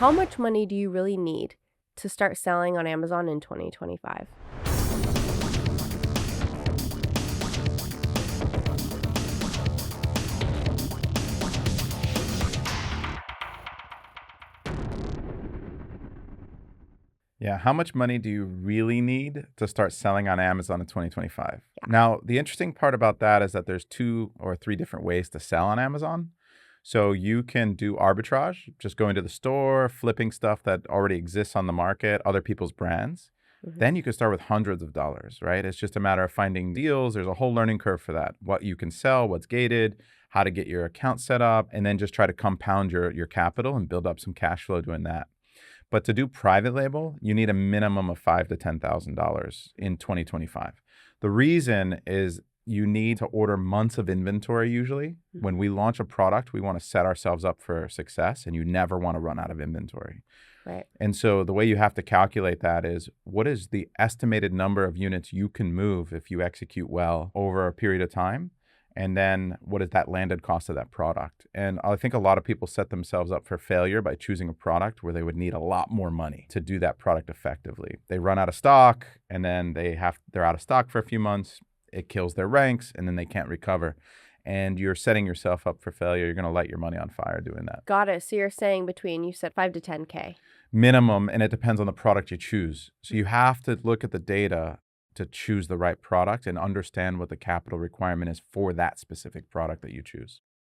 How much money do you really need to start selling on Amazon in 2025? Yeah, how much money do you really need to start selling on Amazon in 2025? Yeah. Now, the interesting part about that is that there's 2 or 3 different ways to sell on Amazon. So you can do arbitrage, just going to the store, flipping stuff that already exists on the market, other people's brands. Mhm. Then you can start with hundreds of dollars, right? It's just a matter of finding deals. There's a whole learning curve for that. What you can sell, what's gated, how to get your account set up, and then just try to compound your capital and build up some cash flow doing that. But to do private label, you need a minimum of $5,000 to $10,000 in 2025. The reason is you need to order months of inventory usually. When we launch a product, we want to set ourselves up for success, and you never want to run out of inventory. Right. And so the way you have to calculate that is what is the estimated number of units you can move if you execute well over a period of time? And then what is that landed cost of that product? And I think a lot of people set themselves up for failure by choosing a product where they would need a lot more money to do that product effectively. They run out of stock and then they're out of stock for a few months. It kills their ranks and then they can't recover. And you're setting yourself up for failure. You're going to light your money on fire doing that. Got it. So you're saying you said 5 to 10K. Minimum, and it depends on the product you choose. So you have to look at the data to choose the right product and understand what the capital requirement is for that specific product that you choose.